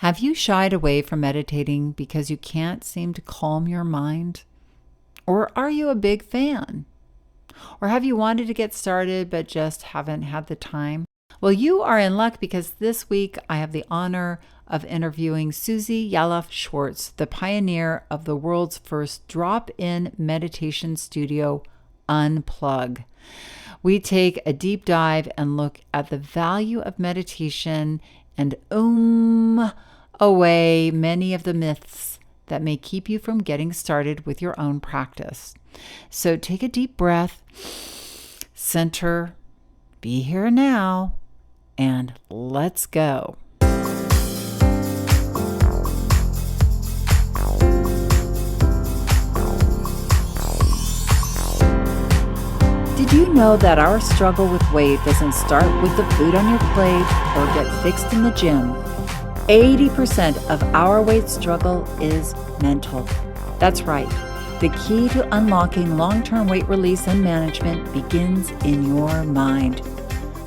Have you shied away from meditating because you can't seem to calm your mind? Or are you a big fan? Or have you wanted to get started but just haven't had the time? Well, you are in luck because this week I have the honor of interviewing Suze Yalof Schwartz, the pioneer of the world's first drop-in meditation studio, Unplug. We take a deep dive and look at the value of meditation and away many of the myths that may keep you from getting started with your own practice. So take a deep breath, center, be here now, and let's go. Did you know that our struggle with weight doesn't start with the food on your plate or get fixed in the gym? 80% of our weight struggle is mental. That's right. The key to unlocking long-term weight release and management begins in your mind.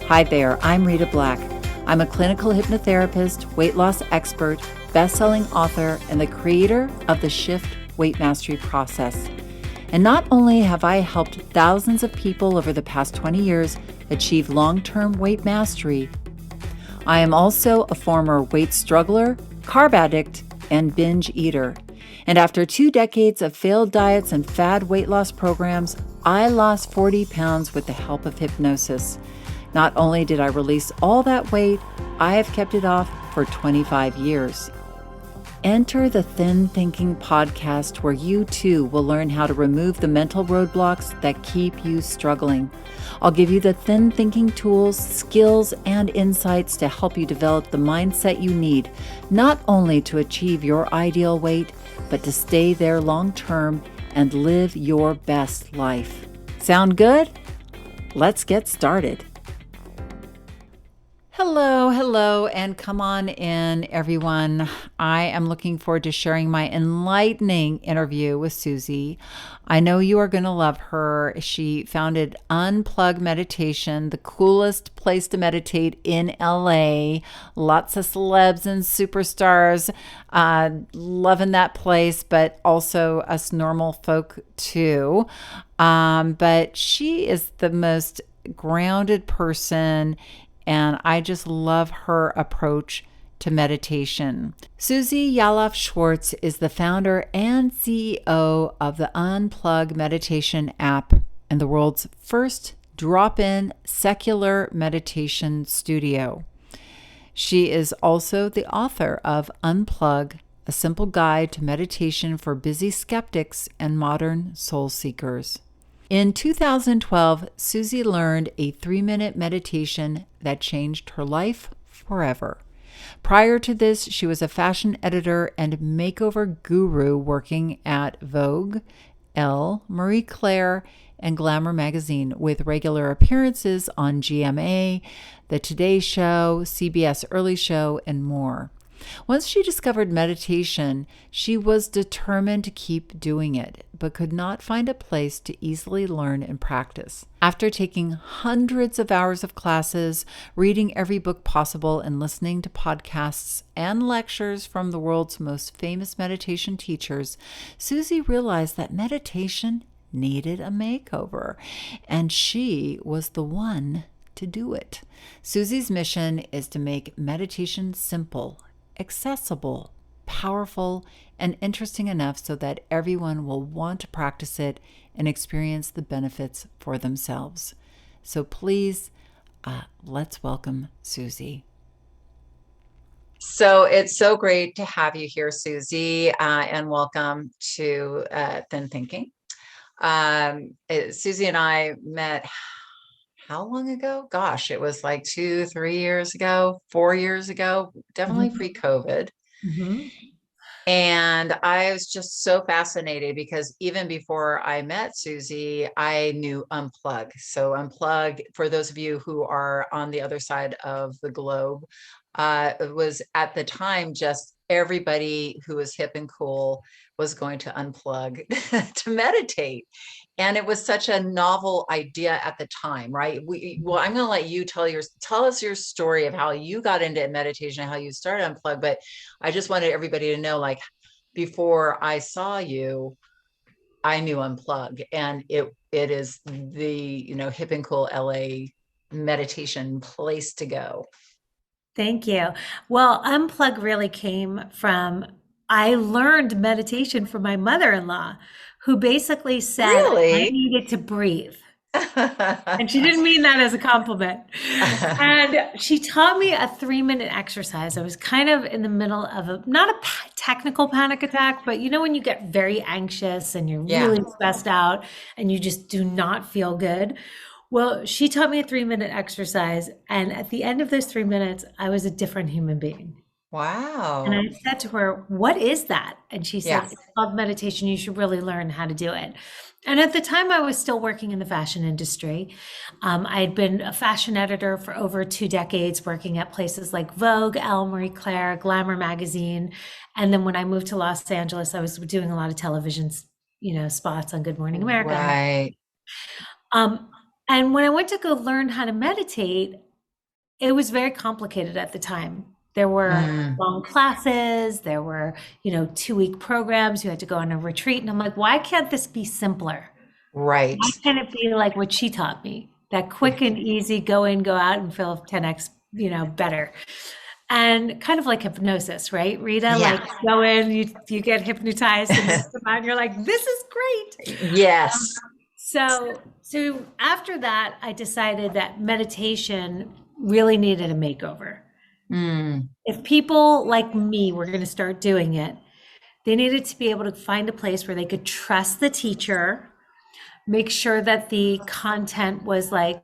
Hi there, I'm Rita Black. I'm a clinical hypnotherapist, weight loss expert, best-selling author, and the creator of the Shift Weight Mastery process. And not only have I helped thousands of people over the past 20 years achieve long-term weight mastery, I am also a former weight struggler, carb addict, and binge eater. And after 2 decades of failed diets and fad weight loss programs, I lost 40 pounds with the help of hypnosis. Not only did I release all that weight, I have kept it off for 25 years. Enter the Thin Thinking podcast, where you too will learn how to remove the mental roadblocks that keep you struggling. I'll give you the thin thinking tools, skills, and insights to help you develop the mindset you need, not only to achieve your ideal weight, but to stay there long term and live your best life. Sound good? Let's get started. Hello, and come on in, everyone. I am looking forward to sharing my enlightening interview with Suze. I know you are going to love her. She founded Unplug Meditation, the coolest place to meditate in LA. Lots of celebs and superstars loving that place, but also us normal folk too. But she is the most grounded person, and I just love her approach to meditation. Suze Yalof Schwartz is the founder and CEO of the Unplug Meditation App and the world's first drop-in secular meditation studio. She is also the author of Unplug, a simple guide to meditation for busy skeptics and modern soul seekers. In 2012, Suze learned a 3-minute meditation that changed her life forever. Prior to this, she was a fashion editor and makeover guru working at Vogue, Elle, Marie Claire, and Glamour magazine, with regular appearances on GMA, The Today Show, CBS Early Show, and more. Once she discovered meditation, she was determined to keep doing it, but could not find a place to easily learn and practice. After taking hundreds of hours of classes, reading every book possible, and listening to podcasts and lectures from the world's most famous meditation teachers, Suze realized that meditation needed a makeover, and she was the one to do it. Suze's mission is to make meditation simple, accessible, powerful, and interesting enough so that everyone will want to practice it and experience the benefits for themselves. So please, let's welcome Suze. So it's so great to have you here, Suze, and welcome to Thin Thinking. Suze and I met how long ago? Gosh, it was like 2-3 years ago, 4 years ago, definitely pre-COVID. Mm-hmm. And I was just so fascinated because even before I met Suze, I knew Unplug. So Unplug, for those of you who are on the other side of the globe, it was at the time just everybody who was hip and cool was going to unplug to meditate. And it was such a novel idea at the time, right? Well, I'm going to let you tell us your story of how you got into meditation and how you started Unplug. But I just wanted everybody to know, like, before I saw you, I knew Unplug, and it is the, hip and cool LA meditation place to go. Thank you. Well, Unplug really came from, I learned meditation from my mother-in-law, who basically said I Really? needed to breathe. And she didn't mean that as a compliment. And she taught me a 3-minute exercise. I was kind of in the middle of not a technical panic attack, but when you get very anxious and you're Yeah. really stressed out and you just do not feel good. Well, she taught me a 3-minute exercise. And at the end of those 3 minutes, I was a different human being. And Wow. I said to her, "What is that?" And she said, Yeah. "It's called meditation. You should really learn how to do it." And at the time, I was still working in the fashion industry. I had been a fashion editor for over 2 decades, working at places like Vogue, Elle, Marie Claire, Glamour magazine. And then when I moved to Los Angeles, I was doing a lot of television, spots on Good Morning America. Right. Um, and when I went to go learn how to meditate, it was very complicated at the time. There were Mm, long classes, there were, 2-week programs, you had to go on a retreat. And I'm like, why can't this be simpler? right. Why can't it be like what she taught me? That quick and easy, go in, go out and feel 10x, better. And kind of like hypnosis, right, Rita? Yeah. Like go in, you get hypnotized and then come out, and you're like, this is great. Yes. So after that, I decided that meditation really needed a makeover. Mm, If people like me were going to start doing it, they needed to be able to find a place where they could trust the teacher, make sure that the content was like,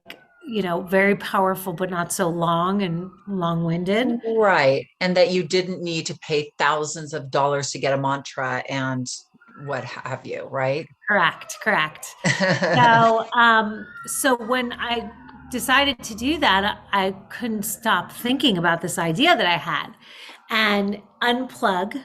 very powerful, but not so long and long-winded. right. And that you didn't need to pay thousands of dollars to get a mantra and what have you, right? Correct, correct. So when I decided to do that, I couldn't stop thinking about this idea that I had. And Unplug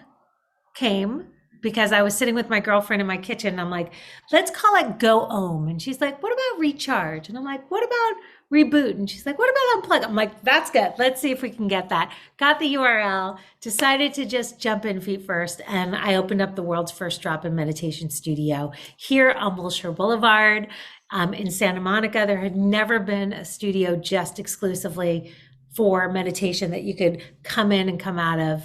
came because I was sitting with my girlfriend in my kitchen. And I'm like, let's call it Go Om. And she's like, what about recharge? And I'm like, what about reboot? And she's like, what about unplug? I'm like, that's good. Let's see if we can get that. Got the URL, decided to just jump in feet first. And I opened up the world's first drop-in meditation studio here on Wilshire Boulevard in Santa Monica. There had never been a studio just exclusively for meditation that you could come in and come out of,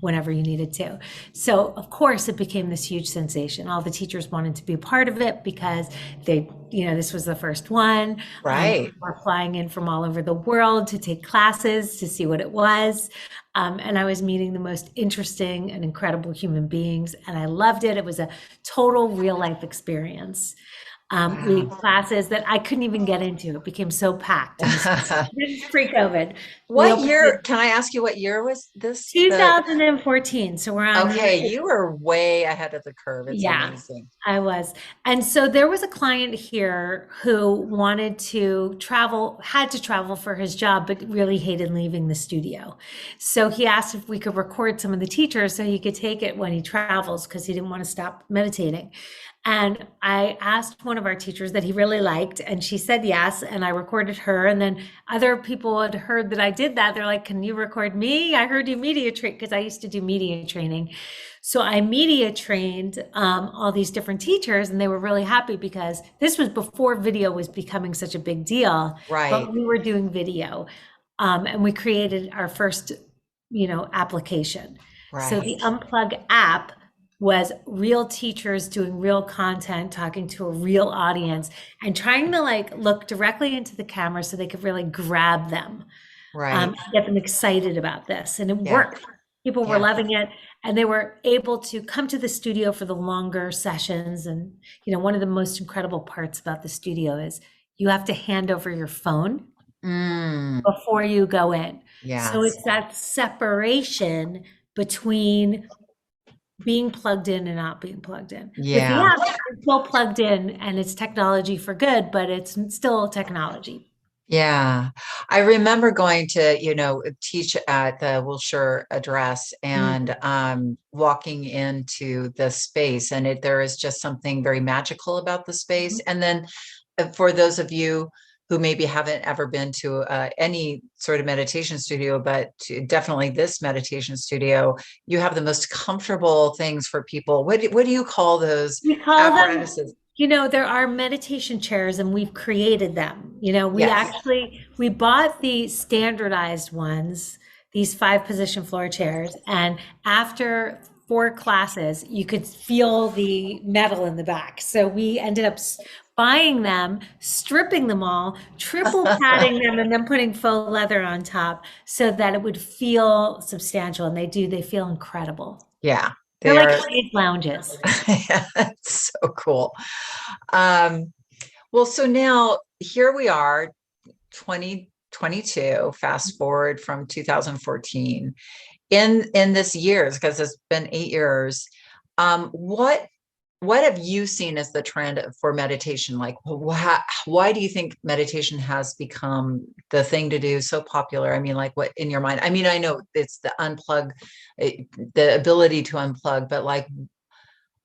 whenever you needed to. So of course it became this huge sensation. All the teachers wanted to be a part of it because this was the first one. Right. People were flying in from all over the world to take classes to see what it was. And I was meeting the most interesting and incredible human beings, and I loved it. It was a total real life experience. We had Wow. classes that I couldn't even get into. It became so packed. And this is pre-COVID. We What opened it year, can I ask you what year was this? 2014. So we're on year Okay, 8. you were way ahead of the curve. It's Yeah, amazing. I was. And so there was a client here who wanted to travel, had to travel for his job, but really hated leaving the studio. So he asked if we could record some of the teachers so he could take it when he travels because he didn't want to stop meditating. And I asked one of our teachers that he really liked, and she said yes. And I recorded her. And then other people had heard that I did that. They're like, can you record me? I heard you media train, because I used to do media training. So I media trained all these different teachers, and they were really happy because this was before video was becoming such a big deal, Right. but we were doing video. And we created our first, application. So the Right. Unplug app was real teachers doing real content, talking to a real audience, and trying to like look directly into the camera so they could really grab them, Right. get them excited about this. And it Yeah. worked. People were Yeah. loving it, and they were able to come to the studio for the longer sessions. And, one of the most incredible parts about the studio is you have to hand over your phone Mm, before you go in. So yes. it's that separation between being plugged in and not being plugged in. With the Yeah. app, it's still plugged in and it's technology for good, but it's still technology. Yeah. I remember going to, teach at the Wilshire Address and walking into the space. And there is just something very magical about the space. Mhm. And then for those of you who maybe haven't ever been to any sort of meditation studio, but definitely this meditation studio, you have the most comfortable things for people. What do you call those We call them, apparatuses? there are meditation chairs and we've created them. We Yes. actually, we bought the standardized ones, these 5 position floor chairs. And after 4 classes, you could feel the metal in the back. So we ended up buying them, stripping them all, triple padding them, and then putting faux leather on top so that it would feel substantial. And they feel incredible. Yeah. They're They like are. cave lounges. Yeah, it's so cool. Um, well, so now here we are, 2022, fast forward from 2014. In this years, because it's been 8 years, what have you seen as the trend for meditation? Like, why do you think meditation has become the thing to do, so popular? I mean, like, what in your mind? I mean, I know it's the unplug, the ability to unplug, but like,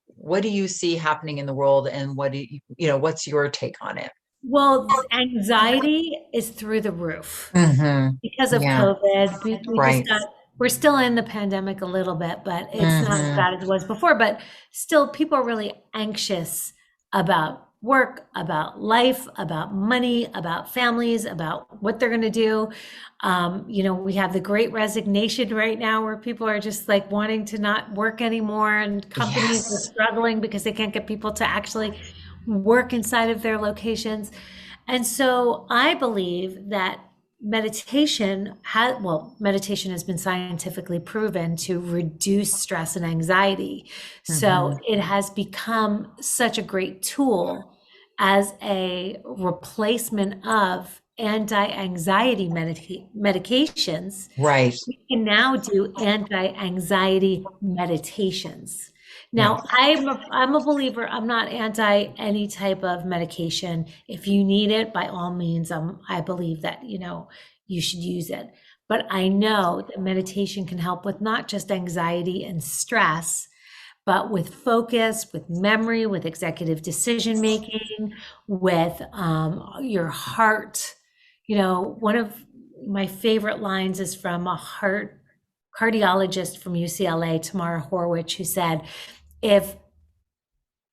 what do you see happening in the world, and what do what's your take on it? Well, anxiety is through the roof because of Yeah. COVID. We just Right. got, we're still in the pandemic a little bit, but it's not as hmm bad as it was before. But still, people are really anxious about work, about life, about money, about families, about what they're going to do. We have the great resignation right now where people are just like wanting to not work anymore, and companies are Yes. struggling because they can't get people to actually work inside of their locations. And so I believe that meditation has been scientifically proven to reduce stress and anxiety. So hmm it has become such a great tool as a replacement of anti-anxiety medications. Right. We can now do anti-anxiety meditations. Yes. Now, I'm a believer. I'm not anti any type of medication. If you need it, by all means, I believe that, you should use it. But I know that meditation can help with not just anxiety and stress, but with focus, with memory, with executive decision making, with your heart. One of my favorite lines is from a heart cardiologist from UCLA, Tamara Horwich, who said, if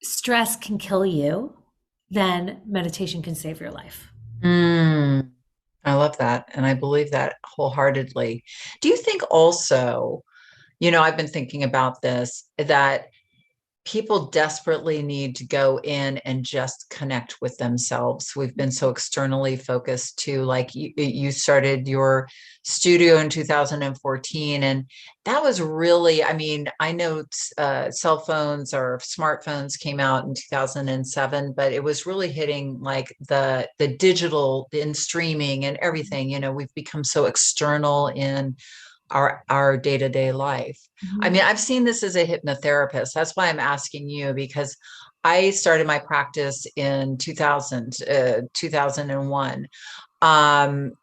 stress can kill you, then meditation can save your life. Mm, I love that. And I believe that wholeheartedly. Do you think also, I've been thinking about this, that people desperately need to go in and just connect with themselves. We've been so externally focused too. Like you started your studio in 2014, and that was really, I mean, I know cell phones or smartphones came out in 2007, but it was really hitting like the digital in streaming and everything. We've become so external in our day-to-day life. I Mhm. mean, I've seen this as a hypnotherapist. That's why I'm asking you, because I started my practice in 2001. Um,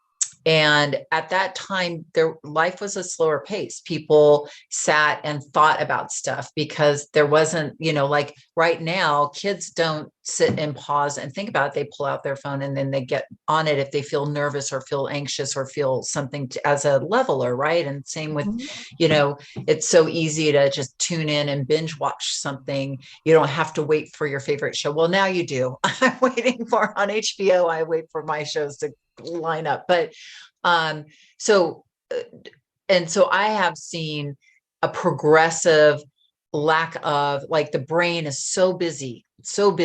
and at that time, their life was a slower pace. People sat and thought about stuff because there wasn't, like right now, kids don't sit and pause and think about it. They pull out their phone and then they get on it if they feel nervous or feel anxious or feel something as a leveler, right? And same with, Mhm. it's so easy to just tune in and binge watch something. You don't have to wait for your favorite show. Well, now you do. I'm waiting for on HBO. I wait for my shows to line up. But um, so, uh, and so I have seen a progressive lack of, like, the brain is so busy, so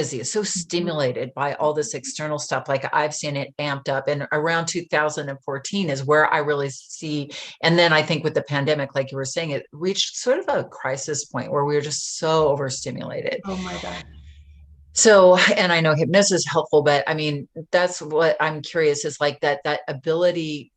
stimulated by all this external stuff. Like I've seen it amped up. And around 2014 is where I really see. And then I think with the pandemic, like you were saying, it reached sort of a crisis point where we were just so overstimulated. Oh my God. So, and I know hypnosis is helpful, but I mean, that's what I'm curious is like that ability.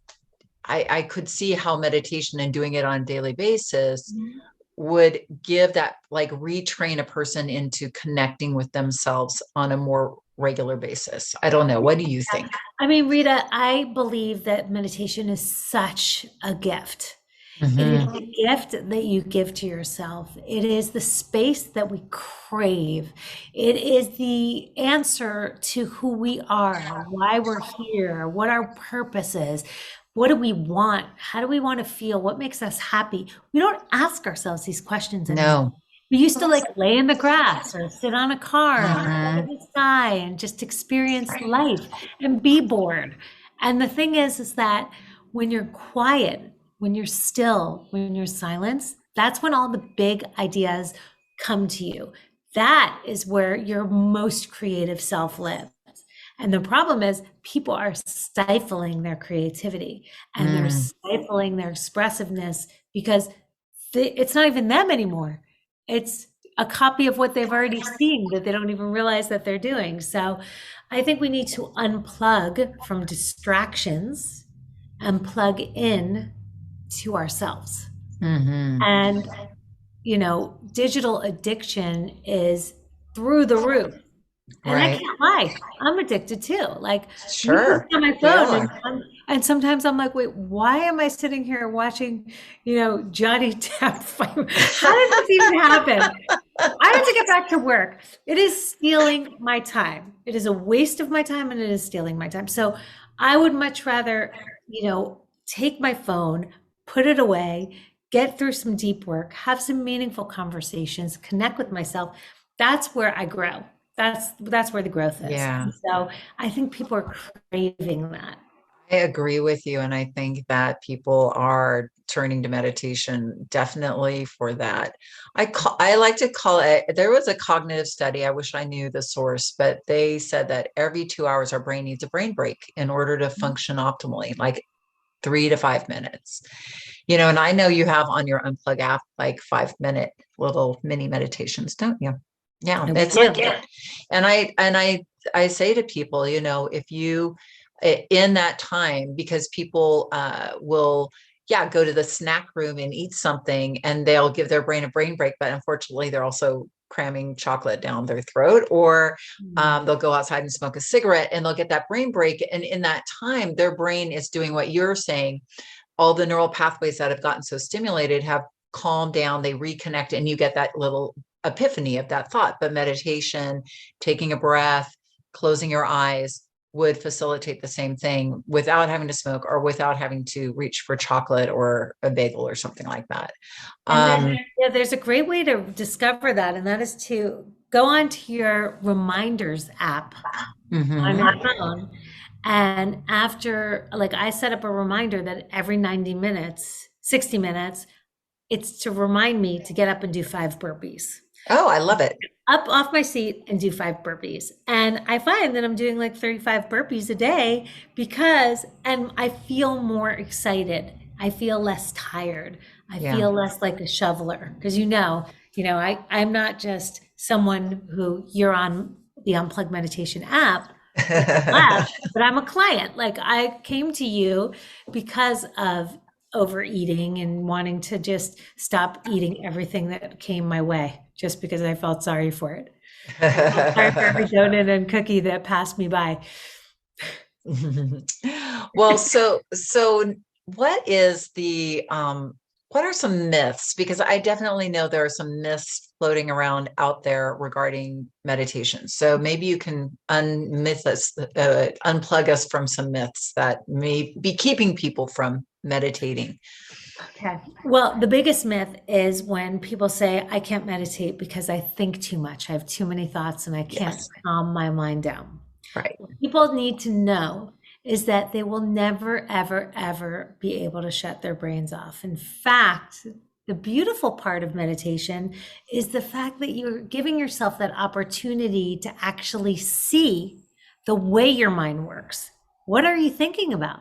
I could see how meditation and doing it on a daily basis Mhm. would give that, like, retrain a person into connecting with themselves on a more regular basis. I don't know. What do you think? I mean, Rita, I believe that meditation is such a gift. It is Hmm. the gift that you give to yourself. It is the space that we crave. It is the answer to who we are, why we're here, what our purpose is. What do we want? How do we want to feel? What makes us happy? We don't ask ourselves these questions anymore. No. We used to like lay in the grass or sit on a car and look at Hmm. the sky and just experience life and be bored. And the thing is that when you're quiet, when you're still, when you're silence, that's when all the big ideas come to you. That is where your most creative self lives. And the problem is people are stifling their creativity and they're Mm. stifling their expressiveness because it's not even them anymore. It's a copy of what they've already seen that they don't even realize that they're doing. So I think we need to unplug from distractions and plug in to ourselves. Hmm. And, digital addiction is through the roof. And I Right. can't lie, I'm addicted too. Like you look Sure. at my We phone are. and sometimes I'm like, wait, why am I sitting here watching, Johnny Depp fight? How did this even happen? I have to get back to work. It is stealing my time. It is a waste of my time and it is stealing my time. So I would much rather, take my phone, put it away, get through some deep work, have some meaningful conversations, connect with myself. That's where I grow. That's where the growth is. Yeah. And so I think people are craving that. I agree with you. And I think that people are turning to meditation definitely for that. I like to call it, there was a cognitive study. I wish I knew the source, but they said that every 2 hours our brain needs a brain break in order to function optimally, like 3 to 5 minutes. And I know you have on your Unplug app like 5 minute little mini meditations, don't you? Yeah, And we it's like do. it. And I say to people, if you in that time, because people will, yeah, go to the snack room and eat something and they'll give their brain a brain break, but unfortunately they're also cramming chocolate down their throat, or Mm. they'll go outside and smoke a cigarette and they'll get that brain break. And in that time, their brain is doing what you're saying. All the neural pathways that have gotten so stimulated have calmed down, they reconnect, and you get that little epiphany of that thought. But meditation, taking a breath, closing your eyes would facilitate the same thing without having to smoke or without having to reach for chocolate or a bagel or something like that. And then, Um, yeah, there's a great way to discover that, and that is to go onto your reminders app on mhm. your phone. And after, like, I set up a reminder that every 90 minutes, 60 minutes, it's to remind me to get up and do 5 burpees. Oh, I love it. Up off my seat and do 5 burpees. And I find that I'm doing like 35 burpees a day and I feel more excited. I feel less tired. I Yeah. feel less like a shoveler. Because I'm not just someone who you're on the Unplug Meditation app with the lab, but I'm a client. Like I came to you because of overeating and wanting to just stop eating everything that came my way just because I felt sorry for it. I felt sorry for every donut and cookie that passed me by. Well, so what are some myths? Because I definitely know there are some myths floating around out there regarding meditation. So maybe you can unplug us from some myths that may be keeping people from meditating. Okay. Well, the biggest myth is when people say, I can't meditate because I think too much. I have too many thoughts and I can't Yes, calm my mind down. right. What people need to know is that they will never, ever, ever be able to shut their brains off. In fact, the beautiful part of meditation is the fact that you're giving yourself that opportunity to actually see the way your mind works. What are you thinking about?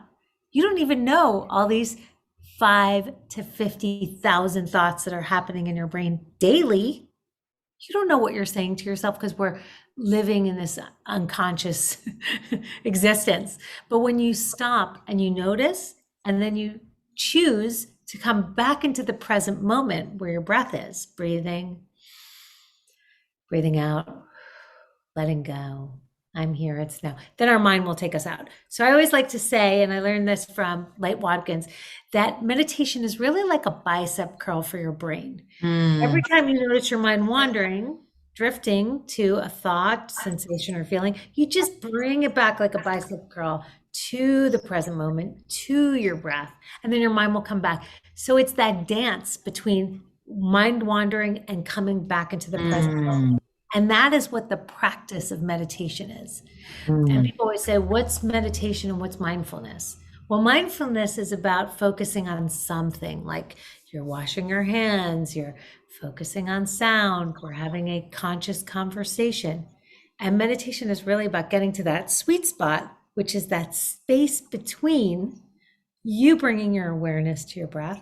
You don't even know all these 5 to 50,000 thoughts that are happening in your brain daily. You don't know what you're saying to yourself because we're living in this unconscious existence. But when you stop and you notice, and then you choose to come back into the present moment where your breath is, breathing out, letting go, I'm here, it's now. Then our mind will take us out. So I always like to say, and I learned this from Light Watkins, that meditation is really like a bicep curl for your brain. Mm, Every time you notice your mind wandering, drifting to a thought, sensation, or feeling, you just bring it back like a bicep curl to the present moment, to your breath, and then your mind will come back. So it's that dance between mind wandering and coming back into the present mm, moment. And that is what the practice of meditation is. And mm, people always say, what's meditation and what's mindfulness? Well, mindfulness is about focusing on something like you're washing your hands, you're focusing on sound, we're having a conscious conversation. And meditation is really about getting to that sweet spot, which is that space between you bringing your awareness to your breath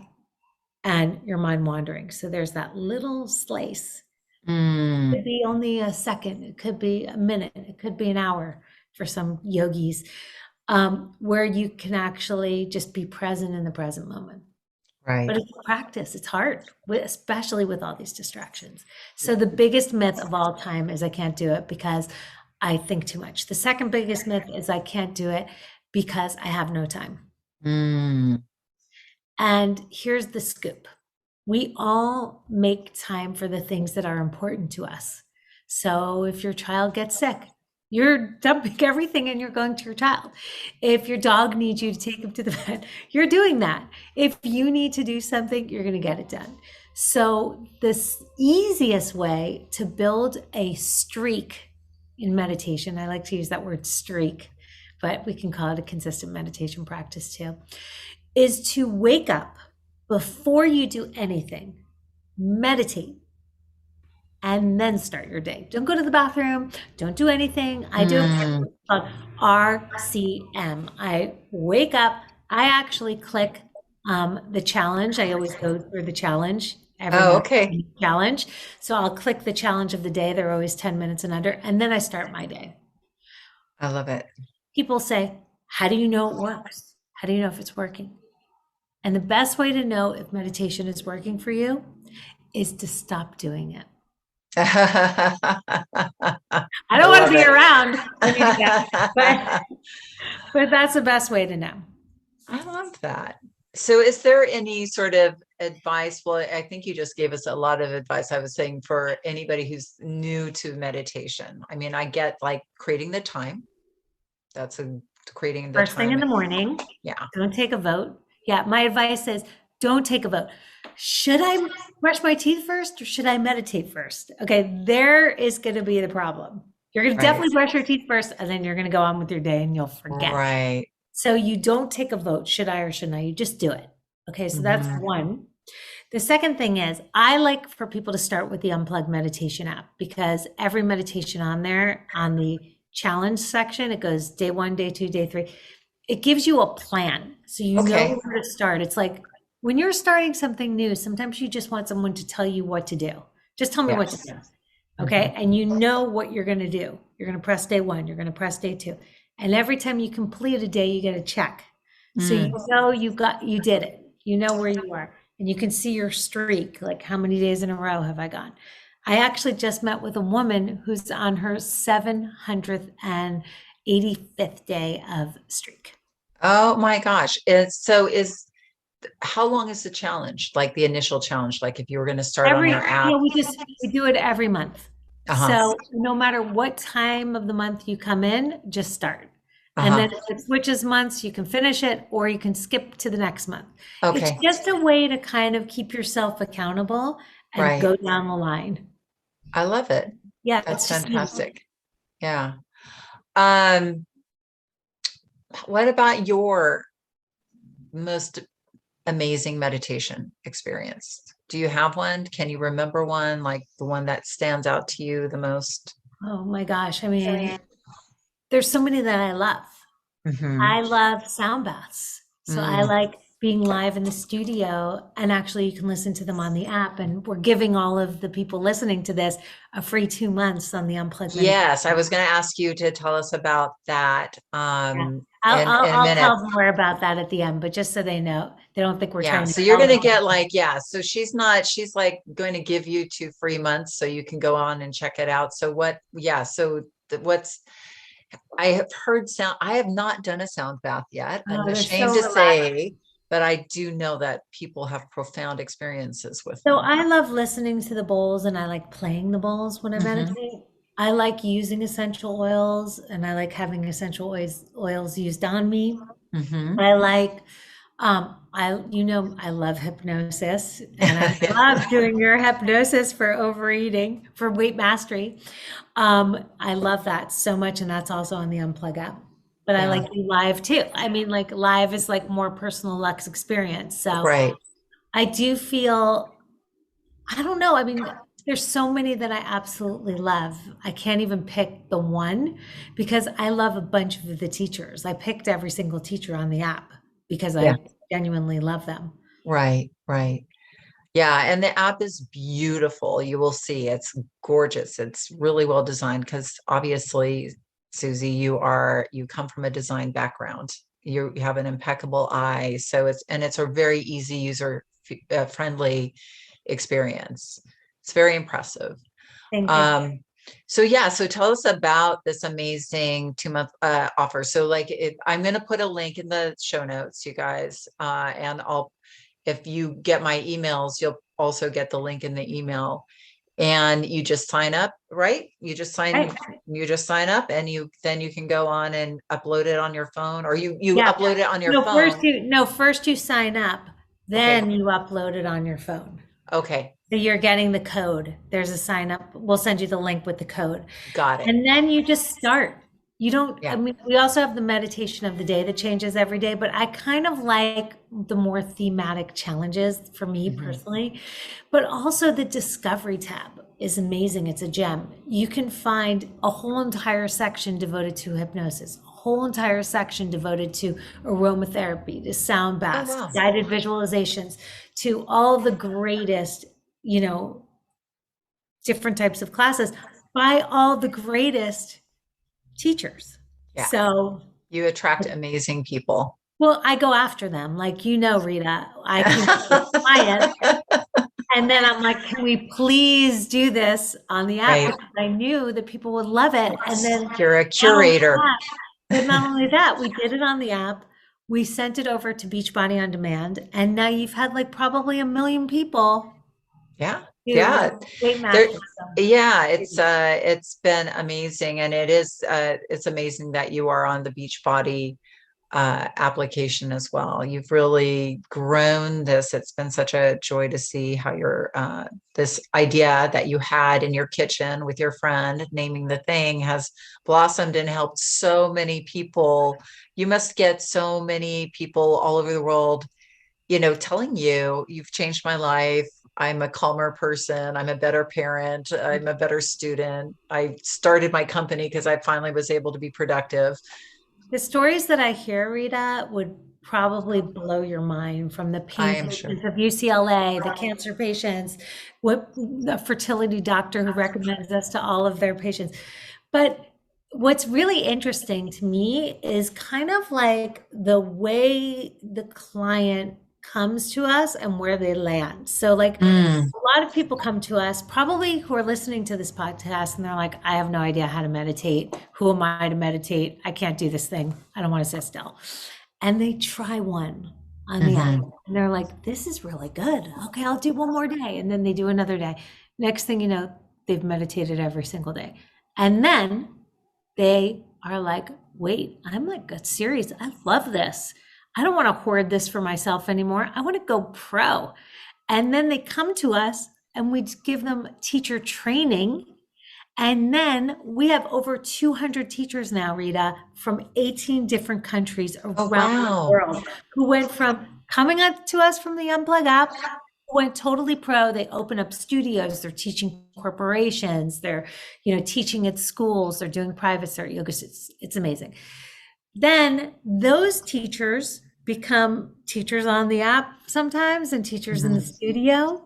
and your mind wandering. So there's that little slice. It mm. could be only a second, it could be a minute, it could be an hour for some yogis, where you can actually just be present in the present moment. But Right. it's a practice, it's hard, especially with all these distractions. So the biggest myth of all time is I can't do it because I think too much. The second biggest myth is I can't do it because I have no time. Mm, And here's the scoop. We all make time for the things that are important to us. So if your child gets sick, you're dumping everything and you're going to your child. If your dog needs you to take him to the vet, you're doing that. If you need to do something, you're going to get it done. So this easiest way to build a streak in meditation, I like to use that word streak, but we can call it a consistent meditation practice too, is to wake up before you do anything, meditate, and then start your day. Don't go to the bathroom. Don't do anything. I do a mm. practice called RCM. I wake up. I actually click the challenge. I always go through the challenge every Oh, morning. okay. Challenge. So I'll click the challenge of the day. They're always 10 minutes and under. And then I start my day. I love it. People say, how do you know it works? How do you know if it's working? And the best way to know if meditation is working for you is to stop doing it. I I don't want to love be it. around when you do that, but that's the best way to know. I love that. So is there any sort of advice? Well, I think you just gave us a lot of advice. I was saying for anybody who's new to meditation. I mean, I get like creating the time. That's creating the First thing time. in the morning, Yeah. don't take a vote. Yeah, my advice is don't take a vote. Should I brush my teeth first or should I meditate first? Okay, there is going to be the problem. You're going to Right. definitely brush your teeth first, and then you're going to go on with your day and you'll forget. Right. So you don't take a vote, should I or shouldn't I? You just do it. Okay, so that's Mhm. one. The second thing is I like for people to start with the Unplug Meditation app because every meditation on there, on the challenge section, it goes day one, day two, day three. It gives you a plan. So you know Okay. where to start. It's like when you're starting something new, sometimes you just want someone to tell you what to do. Just tell me what to Yes. do. Mhm. Okay. And you know what you're going to do. You're going to press day one, you're going to press day two. And every time you complete a day, you get a check. So you Mm. know you did it. You know where you are. And you can see your streak, like how many days in a row have I gone? I actually just met with a woman who's on her 785th day of streak. Oh my gosh. How long is the challenge? Like the initial challenge? Like if you were going to start on Every, their app? we do it every month. Uh-huh. So no matter what time of the month you come in, just start. And then Uh-huh. if it switches months, you can finish it or you can skip to the next month. It's Okay. just a way to kind of keep yourself accountable and Right. go down the line. I love it. Yeah, That's it's just easy. fantastic. Yeah. Um, what about your most amazing meditation experience? Do you have one? Can you remember one, like the one that stands out to you the most? Oh my gosh. I mean, there's so many that I love. Hmm. I love sound baths. So I Mm. like being live in the studio and actually you can listen to them on the app. And we're giving all of the people listening to this a free 2 months on the Unplugged Meditation. Yes, I was going to ask you to tell us about that Yeah. in a I'll minute. tell more about that at the end, but just so they know, they don't think we're Yeah, trying to so you're sell going to them. get like, yeah, so she's like going to give you 2 free months so you can go on and check it out. So what, yeah, so what's I have heard sound. I have not done a sound bath yet. I'm Oh, they're so ashamed to relaxed. say, but I do know that people have profound experiences with So them. I love listening to the bowls and I like playing the bowls when I Hmm. meditate. I like using essential oils and I like having essential oils used on me. Hmm. I like, I love hypnosis and I love doing your hypnosis for overeating, for weight mastery. I love that so much. And that's also on the Unplug app. But I Yeah. like you live too. I mean, like live is like more personal luxe experience. So Right. I do feel, I don't know. I mean, there's so many that I absolutely love. I can't even pick the one because I love a bunch of the teachers. I picked every single teacher on the app because Yeah. I genuinely love them. Right. Right. Yeah, and the app is beautiful. You will see it's gorgeous. It's really well designed because obviously, Susie, you come from a design background. You have an impeccable eye, so it's a very easy friendly experience. It's very impressive. Thank you. Um, so yeah, so tell us about this amazing 2 month offer. So I'm going to put a link in the show notes, you guys, and if you get my emails, you'll also get the link in the email. And you just sign up, right? Right. You just sign up, and then you can go on and upload it on your phone, or you Yeah. upload it on your No, phone. first you sign up, Okay. then you upload it on your phone. Okay. So you're getting the code. There's a sign up. We'll send you the link with the code. Got it. And then you just start. You don't, I Yeah. mean, we also have the meditation of the day that changes every day, but I kind of like the more thematic challenges for me Mhm. personally. But also the discovery tab is amazing. It's a gem. You can find a whole entire section devoted to hypnosis, a whole entire section devoted to aromatherapy, to sound Oh, baths, wow. guided visualizations, to all the greatest, you know, different types of classes by all the greatest teachers. Yeah. So, You attract amazing people. well, I go after them. Like, Rita, I can get the client and then I'm like, can we please do this on the app? Right. Because I knew that people would love it. And then You're a not only curator. that, but not only that, we did it on the app. We sent it over to Beachbody On Demand. And now you've had like probably 1 million people Yeah. do Yeah. Weight There, Master. So, yeah, it's been amazing. And it's amazing that you are on the Beachbody application as well. You've really grown this. It's been such a joy to see how this idea that you had in your kitchen with your friend, naming the thing, has blossomed and helped so many people. You must get so many people all over the world, telling you've changed my life. I'm a calmer person. I'm a better parent. I'm a better student. I started my company because I finally was able to be productive. the stories that I hear, Rita, would probably blow your mind, from the I pain am sure. patients of UCLA, the cancer patients, what the fertility doctor who recommends us to all of their patients. But what's really interesting to me is kind of like the way the client comes to us and where they land. So, like, Mm, a lot of people come to us probably who are listening to this podcast and they're like, I have no idea how to meditate. Who am I to meditate? I can't do this thing. I don't want to sit still. And they try one on the app mhm. and they're like, this is really good. Okay, I'll do one more day. And then they do another day. Next thing you know, they've meditated every single day. And then they are like, wait, I'm like serious. I love this. I don't want to hoard this for myself anymore. I want to go pro. And then they come to us and we give them teacher training. And then we have over 200 teachers now, Rita, from 18 different countries Oh, around the wow. world, who went from coming up to us from the Unplug app, went totally pro. They open up studios. They're teaching corporations. They're, teaching at schools. They're doing private start yoga. It's amazing. Then those teachers become teachers on the app sometimes and teachers in the Mhm. studio.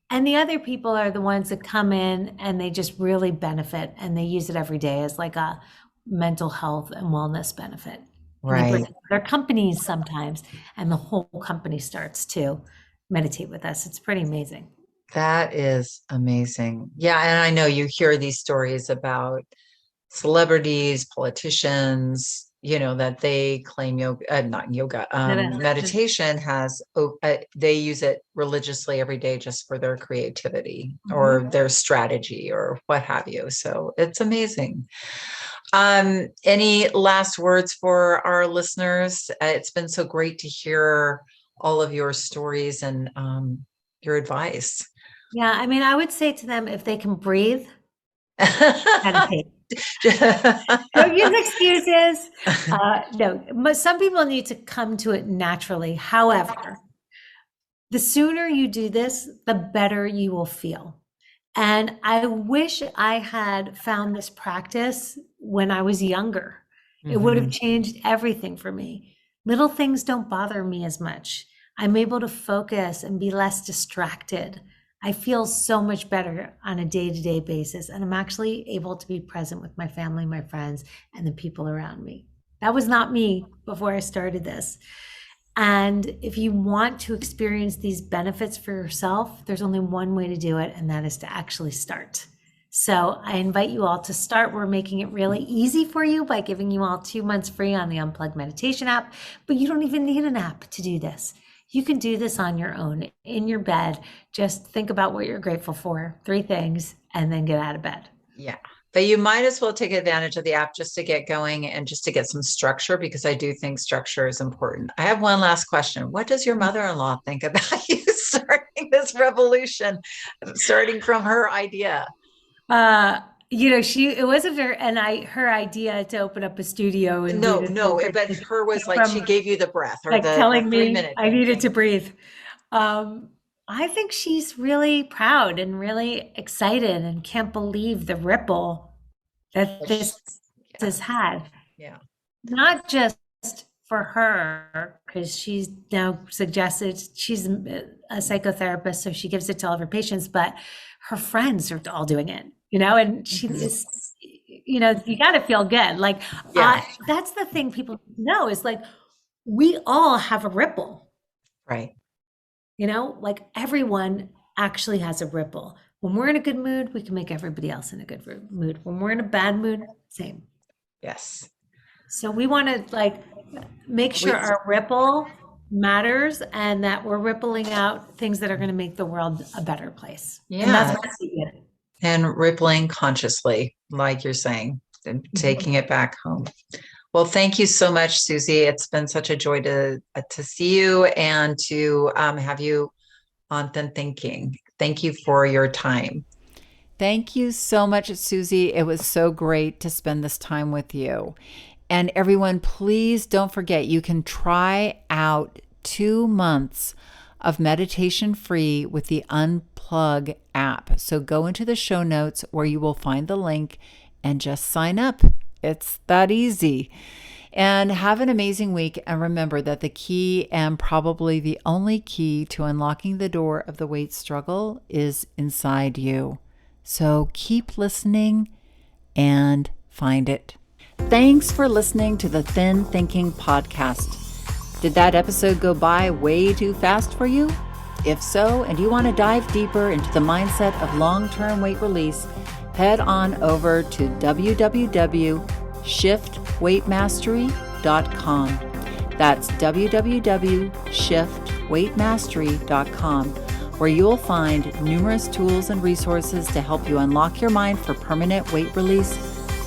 And the other people are the ones that come in and they just really benefit and they use it every day as like a mental health and wellness benefit. And they bring Right. their companies sometimes, and the whole company starts to meditate with us. It's pretty amazing. That is amazing. Yeah, and I know you hear these stories about celebrities, politicians, that they claim not yoga, meditation has, they use it religiously every day just for their creativity or their strategy or what have you. So it's amazing. Any last words for our listeners? It's been so great to hear all of your stories and your advice. Yeah, I mean, I would say to them, if they can breathe, meditate. Don't use excuses. No, some people need to come to it naturally. However, the sooner you do this, the better you will feel. And I wish I had found this practice when I was younger. It would have changed everything for me. Little things don't bother me as much. I'm able to focus and be less distracted. I feel so much better on a day-to-day basis, and I'm actually able to be present with my family, my friends, and the people around me. That was not me before I started this. And if you want to experience these benefits for yourself, there's only one way to do it, and that is to actually start. So I invite you all to start. We're making it really easy for you by giving you all 2 months free on the Unplug Meditation app, but you don't even need an app to do this. You can do this on your own, in your bed. Just think about what you're grateful for, 3 things, and then get out of bed. Yeah. But you might as well take advantage of the app just to get going and just to get some structure, because I do think structure is important. I have one last question. What does your mother-in-law think about you starting this revolution, starting from her idea? It wasn't her idea to open up a studio. And but her was like, she gave you the breath, or like telling me 3-minute I needed to breathe. I think she's really proud and really excited and can't believe the ripple that this has had. Yeah. Not just for her, because she's now suggested, she's a psychotherapist, so she gives it to all of her patients, but her friends are all doing it, and she is, you got to feel good. Like, that's the thing people know is like, we all have a ripple. Right. Like everyone actually has a ripple. When we're in a good mood, we can make everybody else in a good mood. When we're in a bad mood, same. Yes. So we want to make sure our ripple matters and that we're rippling out things that are going to make the world a better place. Yeah. And that's what we get. And rippling consciously, like you're saying, and taking it back home. Well, thank you so much, Suze. It's been such a joy to see you and to have you on Thinking. Thank you for your time. Thank you so much, Suze. It was so great to spend this time with you. And everyone, please don't forget, you can try out 2 months of meditation free with the Unplug app. So go into the show notes where you will find the link and just sign up. It's that easy. And have an amazing week. And remember that the key, and probably the only key to unlocking the door of the weight struggle, is inside you. So keep listening and find it. Thanks for listening to the Thin Thinking podcast. Did that episode go by way too fast for you? If so, and you want to dive deeper into the mindset of long-term weight release, head on over to www.shiftweightmastery.com. That's www.shiftweightmastery.com, where you'll find numerous tools and resources to help you unlock your mind for permanent weight release,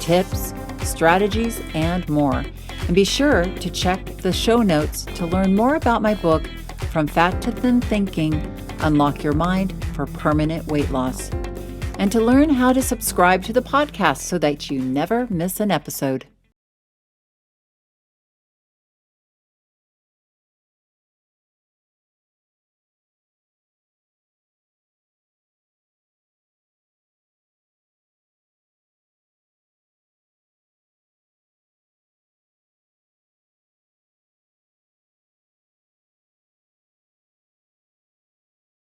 tips, strategies, and more. And be sure to check the show notes to learn more about my book, From Fat to Thin Thinking, Unlock Your Mind for Permanent Weight Loss, and to learn how to subscribe to the podcast so that you never miss an episode.